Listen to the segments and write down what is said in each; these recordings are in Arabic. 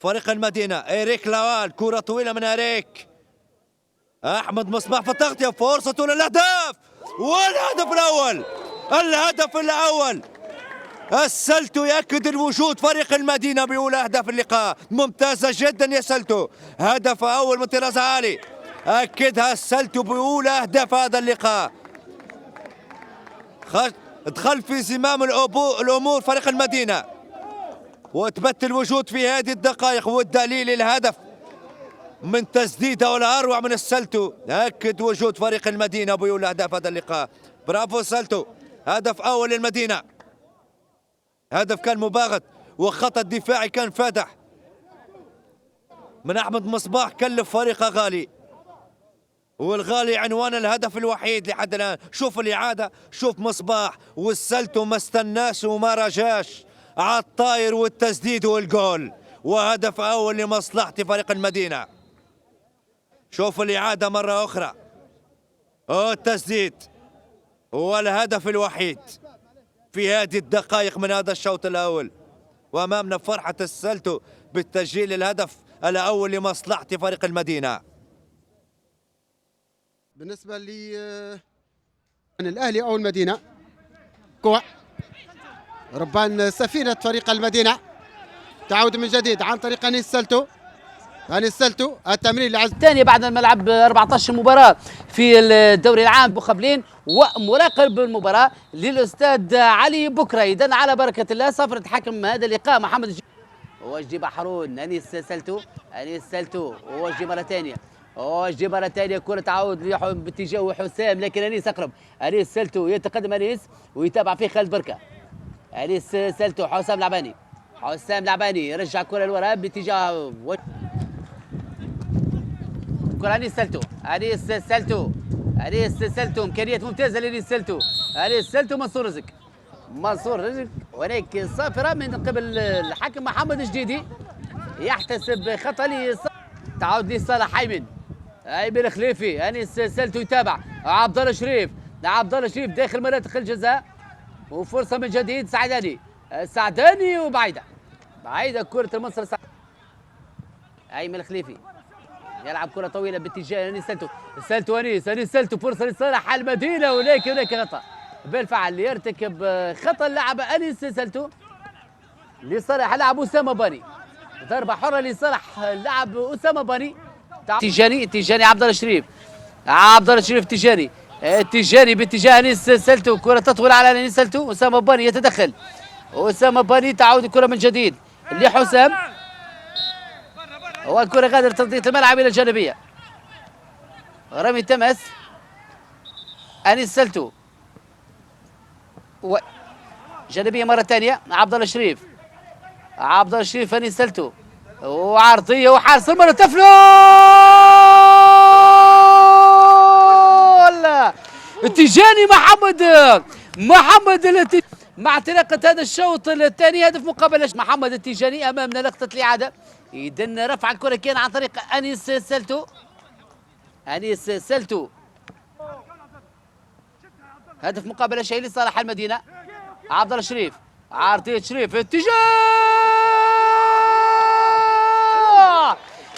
فريق المدينة. إيريك لوال، كرة طويلة من إيريك. أحمد مصباح في التغطية، فرصة للأهداف والهدف الأول. الهدف الأول. السلتو يأكد الوجود فريق المدينة بأولى أهداف اللقاء. ممتازة جدا يا سلتو، هدف أول من طراز عالي أكدها السلتو بأولى أهداف هذا اللقاء. دخل في زمام الأمور فريق المدينة وثبت الوجود في هذه الدقائق، والدليل الهدف من تسديده والأروع من السلتو أكد وجود فريق المدينة بأولى أهداف هذا اللقاء. برافو سلتو، هدف أول للمدينة. هدف كان مباغت وخط الدفاعي كان فاتح من أحمد مصباح، كلف فريق غالي، والغالي عنوان الهدف الوحيد لحد الآن. شوف الإعادة، شوف مصباح والسلتو ما استناش وما رجاش على الطاير والتسديد والجول، وهدف أول لمصلحة فريق المدينة. شوف الإعادة مرة أخرى، التسديد والهدف الوحيد في هذه الدقائق من هذا الشوط الأول، وأمامنا فرحة السلتو بالتسجيل الهدف الأول لمصلحة فريق المدينة. بالنسبة لي الأهلي أو المدينة، كوع ربان سفينة فريق المدينة تعود من جديد عن طريق أنيس سلتو. أنيس سلتو التمرير لعز الثانية بعد ما لعب 14 مباراة في الدوري العام مقابلين، ومراقب المباراة للأستاذ علي بكرة. إذن على بركة الله صفرة حكم هذا اللقاء محمد وجدي بحرون. أنيس سلتو، أنيس سلتو وجدي مرة ثانية، وجدي مرة ثانية، كرة تعود باتجاه حسام، لكن أنيس أقرب. أنيس سلتو يتقدم أنيس ويتابع فيه خالد بركة. أنيس سلتو، حسام لعباني، حسام لعباني يرجع كرة للوراء باتجاه كرة أنيس سلتو، أنيس سلتو، أنيس سلتو، إمكانيات ممتازة لأنيس سلتو. أنيس سلتو، منصور رزق، منصور رزق، وهناك صافرة من قبل الحكم محمد جديدي يحتسب خطأ تعود لصالح أيمن، أيمن خليفي. أنيس سلتو يتابع عبد الله شريف، عبد الله شريف داخل مناطق الجزاء، وفرصة من جديد سعداني، سعداني وبعيدة، بعيدة كرة المنصر. أيمن خليفي يلعب كرة طويلة باتجاه أنيس سلتو، سلتو أنيس سلتو، فرصة لصالح المدينة، ولكن هناك خطأ بالفعل يرتكب خطأ اللاعب أنيس سلتو لصالح لاعب أسامة باني. ضربة حرة لصالح اللاعب أسامة باني. تيجاني عبد الله شريف، عبد الله شريف تيجاني باتجاه أنيس سلتو، كرة تطول على أنيس سلتو، أسامة باني يتدخل، أسامة باني تعود الكرة من جديد لحسام، والكرة غادر ترضية الملعب إلى الجانبية. رمي تمس أنيس سلتو، جانبية مرة ثانية عبد الله شريف، عبد الله شريف أنيس سلتو، وعرضية وحارس المرمى تفلو التيجاني محمد مع تلقت هذا الشوط الثاني هدف مقابل محمد التيجاني. امامنا لقطه الاعاده، اذا رفع الكره كان عن طريق انيس سلتو، انيس سلتو، هدف مقابل شيء لصالح المدينه. عبد الله شريف، عرضيه شريف، اتجاه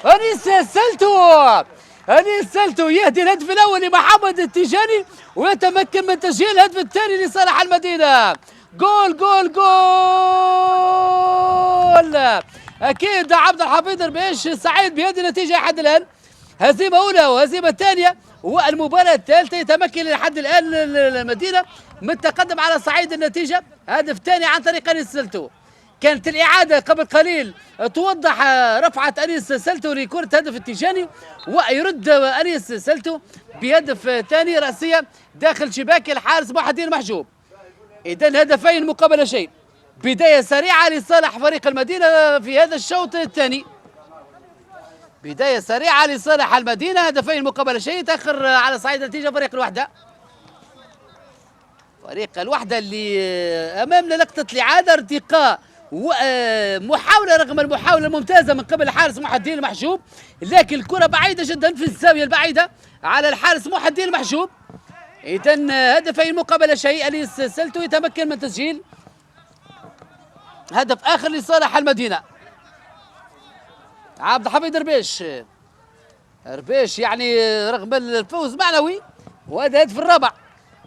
انيس سلتو، أنيس سلتو يهدي الهدف الأول لمحمد التيجاني ويتمكن من تسجيل الهدف الثاني لصالح المدينة. جول جول جول، أكيد عبد الحفيظ ربيش سعيد بهذه النتيجة لحد الآن. هزيمة أولى وهزيمة ثانية، والمباراة الثالثة يتمكن لحد الآن المدينة من التقدم على صعيد النتيجة. هدف ثاني عن طريق أنيس سلتو. كانت الإعادة قبل قليل توضح رفعة أنيس سلتو لكرة هدف التيجاني، ويرد أنيس سلتو بهدف ثاني رأسية داخل شباك الحارس محي الدين المحجوب. إذن هدفين مقابل شيء، بداية سريعة لصالح فريق المدينة في هذا الشوط الثاني، بداية سريعة لصالح المدينة، هدفين مقابل شيء. تأخر على صعيد النتيجة فريق الوحدة، فريق الوحدة اللي أمامنا لقطة الإعادة، ارتقاء ومحاولة رغم المحاولة الممتازة من قبل الحارس محي الدين المحجوب، لكن الكرة بعيدة جدا في الزاوية البعيدة على الحارس محي الدين المحجوب. إذن هدفين مقابل شيء، أنيس سلتو يتمكن من تسجيل هدف آخر لصالح المدينة. عبد الحفيظ ربيش يعني رغم الفوز معنوي، وهذا الهدف الرابع.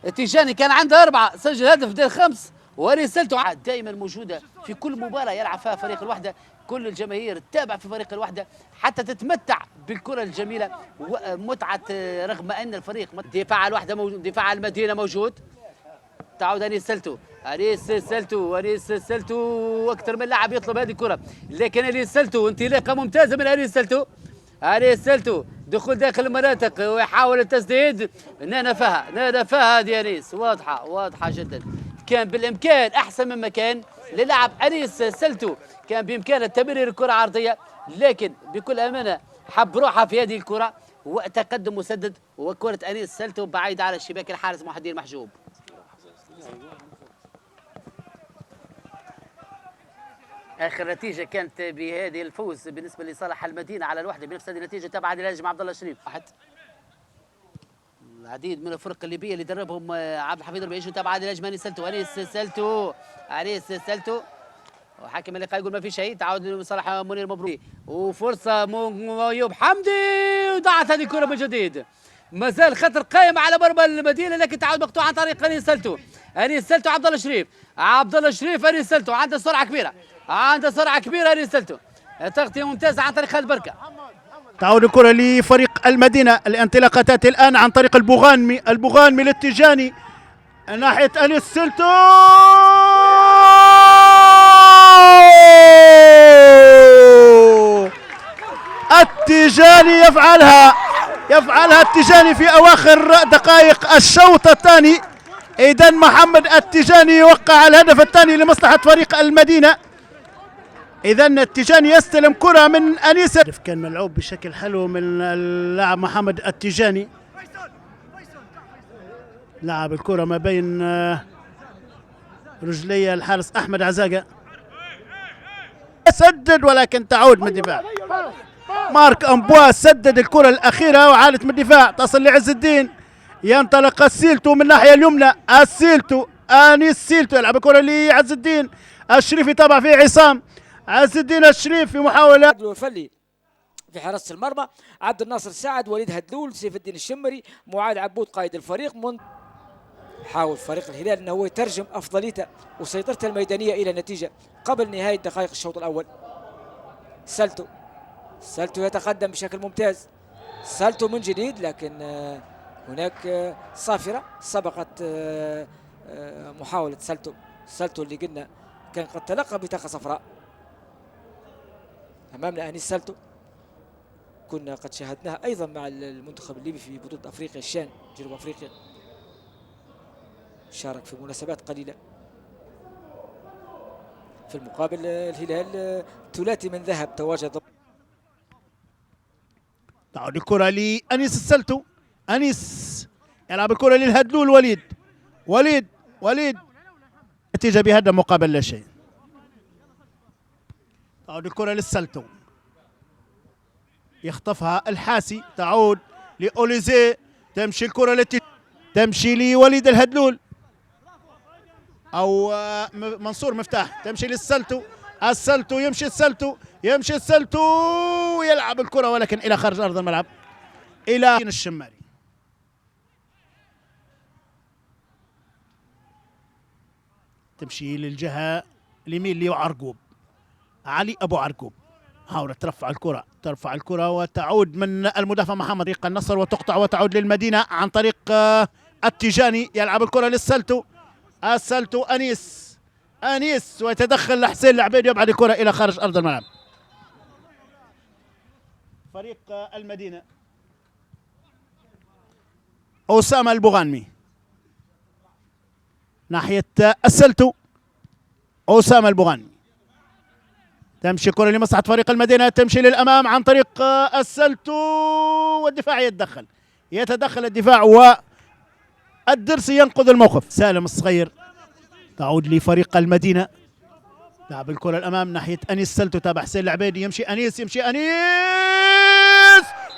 التيجاني كان عنده 4 سجل هدف دار 5، ورسالته دائما موجوده في كل مباراه يلعب فيها فريق الوحده. كل الجماهير تتابع في فريق الوحده حتى تتمتع بالكره الجميله ومتعه، رغم ان الفريق دفاع الوحده موجود، دفاع المدينه موجود. تعود انيس سلتو اكثر من لاعب يطلب هذه الكره، لكن انيس سلتو انطلاقه ممتازه من انيس سلتو دخول داخل المناطق ويحاول التسديد. نادفها هذه انيس واضحه جدا. كان بالامكان احسن مما كان للعب انيس سلتو، كان بامكانه تمرير الكره عرضيه، لكن بكل امانه حب روحها في هذه الكره وتقدم مسدد، وكره انيس سلتو بعيده على الشباك الحارس محي الدين محجوب. اخر نتيجه كانت بهذه الفوز بالنسبه لصالح المدينه على الوحده بنفس هذه النتيجه تبع عادل الهجم عبد الله الشريف. العديد من الفرق الليبيه اللي دربهم عبد الحفيظ ربيش تبع عادل الهجم. انيس سلتو وحكم اللقاء يقول ما في شيء. تعود لصالح منير مبروك، وفرصه ايوب حمدي وضاعت هذه الكره من جديد. ما زال خطر قائم على مرمى المدينه، لكن تعود مقطوع عن طريق انيس سلتو عبد الله الشريف انيس سلتو عنده سرعه كبيره انيس سلتو، تغطيه ممتازه عن طريق خالد بركه. تعود الكره لفريق المدينه. الانطلاقه تاتي الان عن طريق البغانمي للتجاني ناحيه انيس سلتو. التجاني يفعلها التجاني في اواخر دقائق الشوط الثاني. اذا محمد التجاني يوقع الهدف الثاني لمصلحه فريق المدينه. اذا التجاني يستلم كره من انيس، كان ملعوب بشكل حلو من اللاعب محمد التجاني، لعب الكره ما بين رجلي الحارس احمد عزاقه، سدد ولكن تعود من الدفاع. مارك امبوا سدد الكره الاخيره وعادت من الدفاع تصل لعز الدين. ينطلق السيلتو من الناحيه اليمنى، انيس سيلتو يلعب الكره لعز الدين الشريف، يتابع فيه عصام. عز الدين الشريف في محاوله الفلي في حراسه المرمى، عبد الناصر سعد، وليد هدلول، سيف الدين الشمري، معاذ عبود قائد الفريق. حاول فريق الهلال انه هو يترجم افضليته وسيطرته الميدانيه الى نتيجه قبل نهايه دقائق الشوط الاول. سلتو يتقدم بشكل ممتاز، سلتو من جديد، لكن هناك صافره سبقت محاوله سلتو اللي قلنا كان قد تلقى بطاقه صفراء. امامنا انيس سلتو، كنا قد شاهدناها ايضا مع المنتخب الليبي في بطوله افريقيا الشان جنوب افريقيا، شارك في مناسبات قليله. في المقابل الهلال ثلاثي من ذهب تواجد. تعود الكره لانيس السلتو، انيس يلعب الكره للهدلول. وليد نتيجه بهدف مقابل لا شيء. تعود الكره للسلتو، يخطفها الحاسي، تعود لاوليزي، تمشي الكره تمشي لوليد الهدلول او منصور مفتاح، تمشي للسلتو. يمشي السلتو يلعب الكره ولكن الى خارج ارض الملعب الى الشمالي. تمشي للجهه اليمين لعرقوب، علي ابو عرقوب، حاولت ترفع الكره وتعود من المدافع محمد طريق النصر وتقطع وتعود للمدينه عن طريق التجاني. يلعب الكره للسلتو، انيس ويتدخل حسين العبيد يبعد الكره الى خارج ارض الملعب. فريق المدينه اسامه البغانمي ناحيه السلتو، اسامه البغانمي، تمشي كره لمصلحه فريق المدينه، تمشي للامام عن طريق السلتو والدفاع يتدخل الدفاع والدرسي ينقذ الموقف. سالم الصغير، تعود لفريق المدينه، لعب الكره الامام ناحيه انيس سلتو، تابع حسين العبيدي، يمشي انيس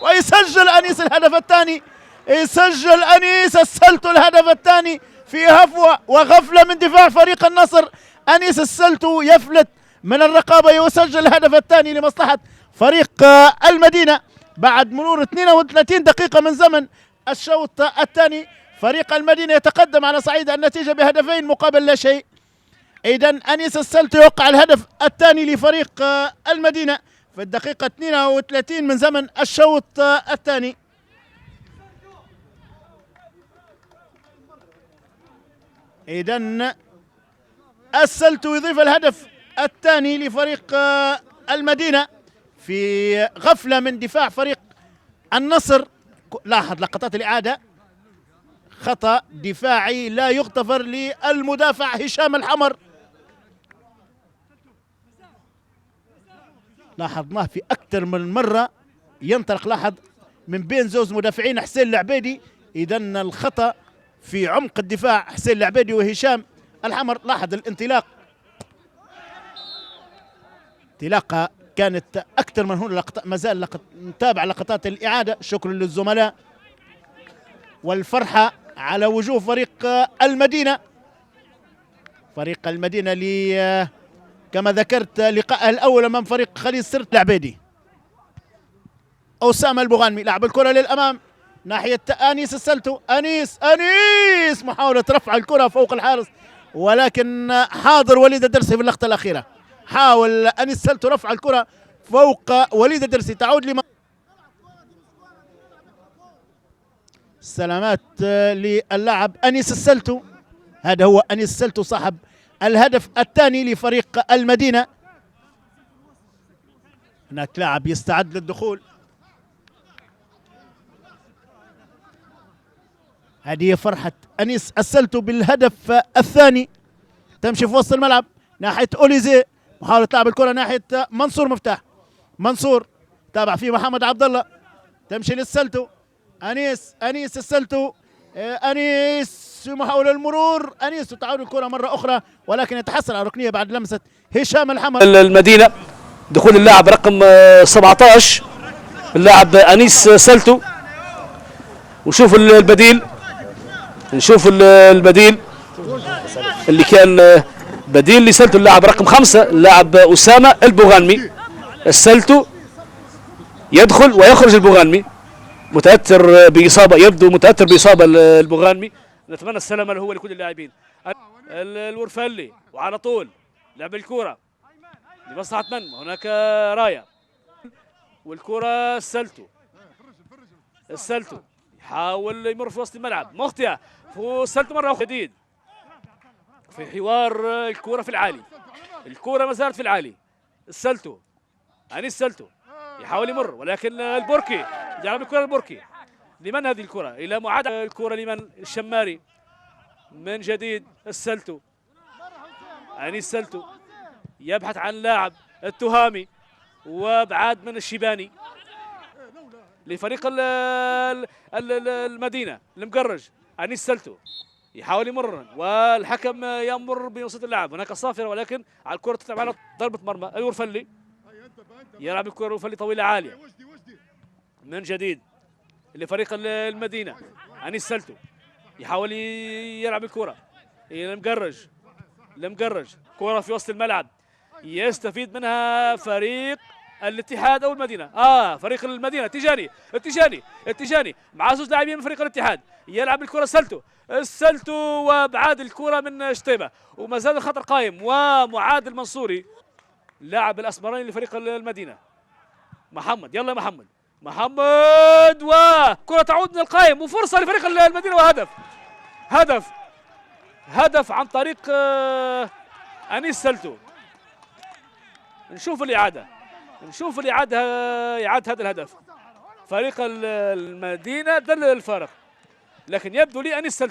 ويسجل انيس الهدف الثاني. يسجل انيس السلتو الهدف الثاني في هفوه وغفله من دفاع فريق النصر. انيس السلتو يفلت من الرقابه ويسجل الهدف الثاني لمصلحه فريق المدينة بعد مرور 32 دقيقة من زمن الشوط الثاني. فريق المدينة يتقدم على صعيد النتيجة بهدفين مقابل لا شيء. إذا أنيس السلتو يوقع الهدف الثاني لفريق المدينة في الدقيقة 32 من زمن الشوط الثاني. إذا السلتو يضيف الهدف الثاني لفريق المدينة في غفلة من دفاع فريق النصر. لاحظ لقطات الإعادة، خطأ دفاعي لا يغتفر للمدافع هشام الحمر، لاحظناه في أكثر من مرة ينطلق، لاحظ من بين زوج مدافعين حسين العبيدي. إذا الخطأ في عمق الدفاع حسين العبيدي وهشام الحمر. لاحظ الانطلاق، انطلاقة كانت أكثر من هنا. ما زال نتابع لقطات الإعادة. شكرا للزملاء والفرحة على وجوه فريق المدينة. فريق المدينة اللي كما ذكرت لقاءه الأول أمام فريق خليج سرت العبيدي. أسامة البغانمي لاعب الكرة للأمام ناحية أنيس السلتو. أنيس محاولة رفع الكرة فوق الحارس، ولكن حاضر وليد الدرسي في اللقطة الأخيرة. حاول أنيس السلتو رفع الكرة فوق وليد الدرسي، تعود لما سلامات للاعب أنيس السلتو. هذا هو أنيس السلتو صاحب الهدف الثاني لفريق المدينة. هناك لاعب يستعد للدخول. هذه فرحة أنيس السلتو بالهدف الثاني. تمشي في وسط الملعب ناحية أوليزي، محاولة لعب الكرة ناحية منصور مفتاح. منصور تابع فيه محمد عبد الله، تمشي للسلتو. أنيس السلتو. أنيس محاولة المرور. أنيس تعود الكرة مرة أخرى ولكن يتحصل على ركنية بعد لمسة هشام الحمر. المدينة دخول اللاعب رقم 17 اللاعب أنيس سلتو. ونشوف البديل، نشوف البديل اللي كان بديل لسلتو اللاعب رقم 5 اللاعب أسامة البغانمي. السلتو يدخل ويخرج البغانمي متأثر بإصابة، يبدو متأثر بإصابة البغانمي. نتمنى السلامة له ولكل اللاعبين. الورفلي وعلى طول لعب الكرة لمصلحة من؟ هناك راية والكرة السلتو يحاول يمر في وسط الملعب، مخطئة السلتو مرة أخرى جديد في حوار. الكرة في العالي، الكرة ما زالت في العالي. السلتو أنيس السلتو يحاول يمر ولكن البركي جرب الكرة. البركي لمن هذه الكرة؟ إلى معادلة الكرة لمن؟ الشماري من جديد. السلتو أنيس السلتو يبحث عن لاعب التهامي وابعاد من الشيباني لفريق المدينة المقرج. أنيس السلتو يحاول يمر والحكم يمر بوسط اللعب. هناك صافرة ولكن على الكرة تتلعب على ضربة مرمى. الورفلي يلعب الكرة الورفلي طويلة عالية من جديد لفريق المدينة. أنيس السلتو يحاول يلعب الكرة إلى المقرج. كرة في وسط الملعب يستفيد منها فريق الاتحاد او المدينة. فريق المدينة. التجاني مع زوج لاعبين من فريق الاتحاد. يلعب الكرة السلتو وابعاد الكرة من شطيبة وما زال الخطر قائم. ومعاد المنصوري لاعب الاسمراني لفريق المدينة. محمد يلا محمد وكرة تعود من القائم وفرصة لفريق المدينة وهدف. هدف عن طريق أنيس السلتو. نشوف الإعادة إعادة هذا الهدف. فريق المدينة دلل الفارق لكن يبدو لي أنيس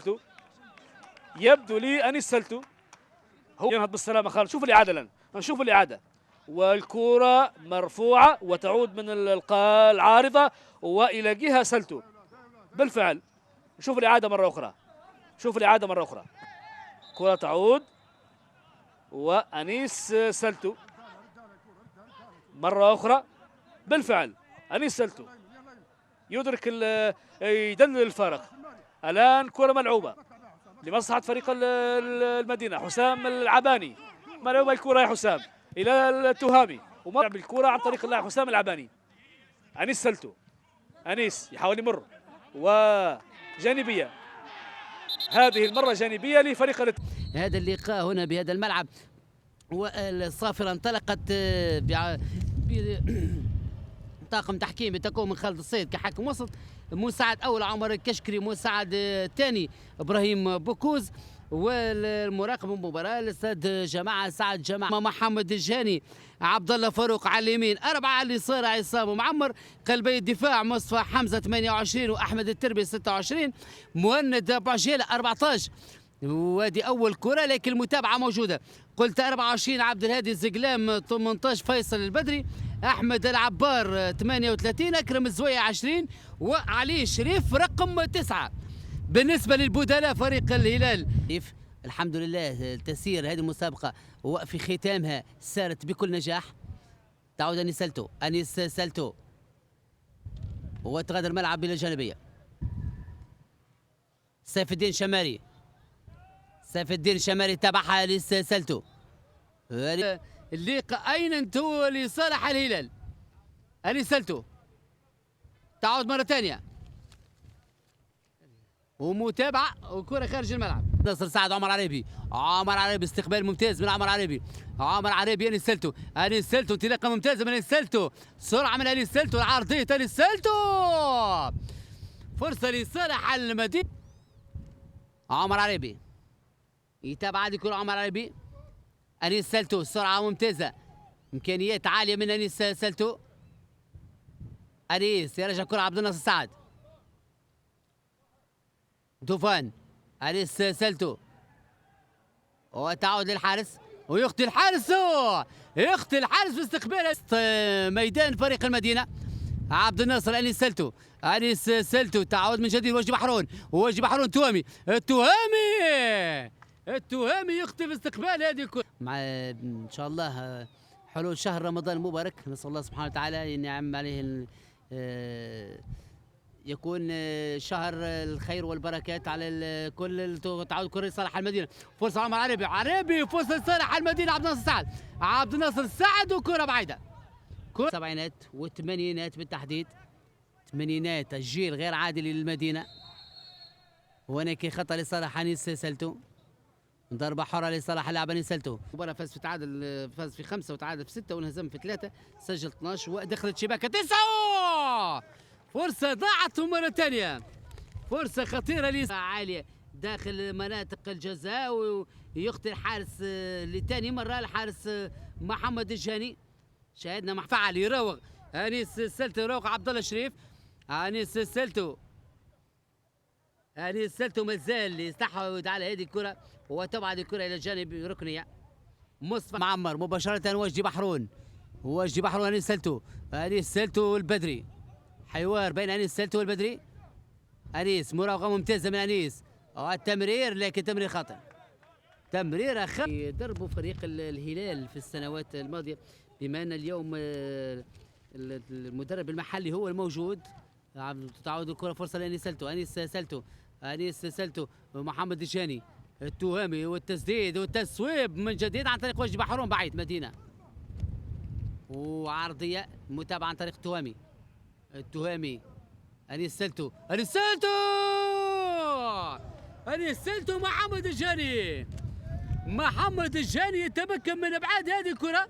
السلتو هو ينهض بالسلامة خالد. نشوف الإعادة والكرة مرفوعة وتعود من العارضة وإلى جهة سلتو بالفعل. نشوف الإعادة مرة أخرى. كرة تعود وأنيس سلتو مرة أخرى بالفعل. أنيس سلتو يدرك يدلل الفارق. الآن كرة ملعوبة لمصلحة فريق المدينة. حسام العباني ملعوبة الكرة يا حسام إلى التهامي ومرع بالكرة عن طريق اللاعب حسام العباني. أنيس سلتو، أنيس يحاول يمر وجانبية، هذه المرة جانبية لفريق هذا اللقاء هنا بهذا الملعب، والصافرة انطلقت طاقم تحكيم يتكون من خالد الصيد كحكم وسط، مساعد اول عمر الكشكري، مساعد ثاني ابراهيم بوكوز، والمراقب المباراه الاستاذ جماعه سعد جماعه محمد الجاني، عبد الله فاروق على اليمين، 4 على اليسار عصام معمر، قلبي الدفاع مصطفى حمزه 28 واحمد التربي 26، مهند باجيل 14. وادي اول كره لكن المتابعه موجوده. قلت 24 عبد الهادي الزقلام، 18 فيصل البدري، احمد العبار 38، اكرم الزوية 20، وعلي شريف رقم 9. بالنسبه للبدلاء فريق الهلال، الحمد لله تسير هذه المسابقه وفي ختامها سارت بكل نجاح. تعود انيس سلتو وتغادر الملعب الى الجانبيه. سيف الدين شماري، سيف الدين شماري تبعها انيس سلتو. اللقاء اين انتو لصالح الهلال. انيس سلتو تعود مره ثانيه ومتابعه وكره خارج الملعب. نصر سعد عمر عريبي، عمر عريبي استقبال ممتاز من عمر عريبي، عمر عريبي انيس سلتو، انيس سلتو انطلاقه ممتازه من انيس سلتو، سرعه من انيس سلتو، العرضيه انيس سلتو، فرصه لصالح المدينه. عمر عريبي يتابع هذه الكره، عمر عريبي، انيس سلتو سرعه ممتازه، امكانيات عاليه من انيس سلتو. انيس يرجع كره عبد الناصر سعد، دوفان، انيس سلتو وتعود للحارس ويخطي الحارس، يخطي الحارس باستقبال ميدان فريق المدينه. عبد الناصر انيس سلتو، انيس سلتو تعود من جديد، وجه بحرون، وجه بحرون توامي، التهامي يخطي باستقبال هذه الكره. مع ان شاء الله حلول شهر رمضان المبارك، نسال الله سبحانه وتعالى ينعم عليه يكون شهر الخير والبركات على الكل. تعود كره لصالح المدينه، فرصه عمر عريبي، عريبي فرصه لصالح المدينه، عبد الناصر سعد، عبد الناصر سعد وكره بعيده. كره السبعينات والثمانينات بالتحديد، ثمانينات الجيل غير عادي للمدينه. وهناك خطا لصالح انيس سلتو، ضربه حره لصالح اللاعب انيس سلتو. المباراه فاز في تعادل، فاز في 5 وتعادل في 6 وانهزم في 3، سجل 12 ودخلت شباكه 9. فرصة ضاعت مرة ثانية، فرصة خطيرة عالية داخل مناطق الجزاء، ويخطي الحارس لثاني مرة، الحارس محمد الجاني. شاهدنا فعل يراوغ انيس سلتو، يراوغ عبد الله شريف، انيس سلتو، انيس سلتو مازال يستحوذ على هذه الكرة وتبعد الكرة إلى جانب ركنية. مصطفى معمر مباشرة، وجه بحرون، وجه بحرون انيس سلتو، انيس سلتو البدري، حوار بين انيس سلتو والبدري. انيس مراوغه ممتازه من انيس، التمرير لكن تمرير خاطئ، تمرير دربوا فريق الهلال في السنوات الماضيه، بما ان اليوم المدرب المحلي هو الموجود. تعود الكره، فرصه لانيس سلتو، انيس سلتو، انيس سلتو، محمد الجاني، التهامي والتسديد والتصويب من جديد عن طريق وجه بحرون بعيد مدينه، وعرضيه متابعه عن طريق التهامي، التهامي، انيس سلتو، انيس سلتو، انيس سلتو، محمد الجاني، محمد الجاني يتمكن من ابعاد هذه الكره.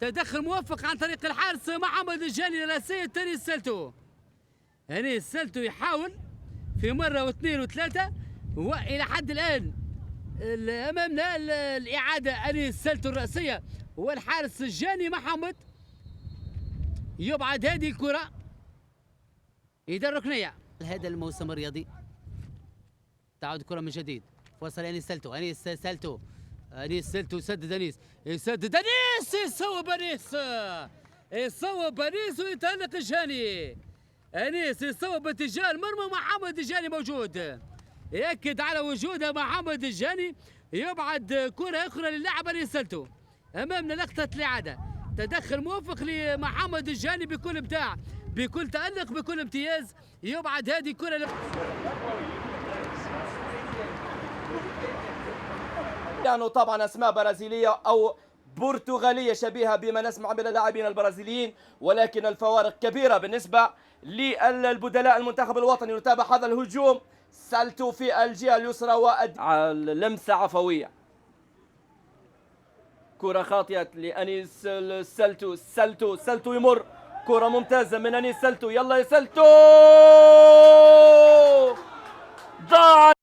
تدخل موفق عن طريق الحارس محمد الجاني راسية انيس سلتو. انيس سلتو يحاول في مره واثنين وثلاثه، والى حد الان امامنا الاعاده انيس سلتو الراسيه والحارس الجاني محمد يبعد هذه الكرة إلى الركنية. هذا الموسم الرياضي تعود الكرة من جديد، وصل انيس سلتو، انيس سلتو، انيس سلتو، يسدد انيس، يسدد انيس، يصوب انيس، يصوب انيس ويتألق الجاني. انيس يصوب باتجاه المرمى، محمد الجاني موجود، يأكد على وجوده محمد الجاني، يبعد كرة أخرى للاعب انيس سلتو. أمامنا لقطة الإعادة، تدخل موفق لمحمد الجاني بكل ابداع، بكل تألق، بكل امتياز، يبعد هذه الكرة يعني طبعا اسماء برازيليه او برتغالية شبيهة بما نسمع من اللاعبين البرازيليين، ولكن الفوارق كبيرة بالنسبة للبدلاء المنتخب الوطني. نتابع هذا الهجوم، سالتو في الجهة اليسرى واللمسة عفوية، كرة خاطئة لأنيس سالتو يمر، كرة ممتازة من أنيس سالتو، يلا يا سالتو، ضاع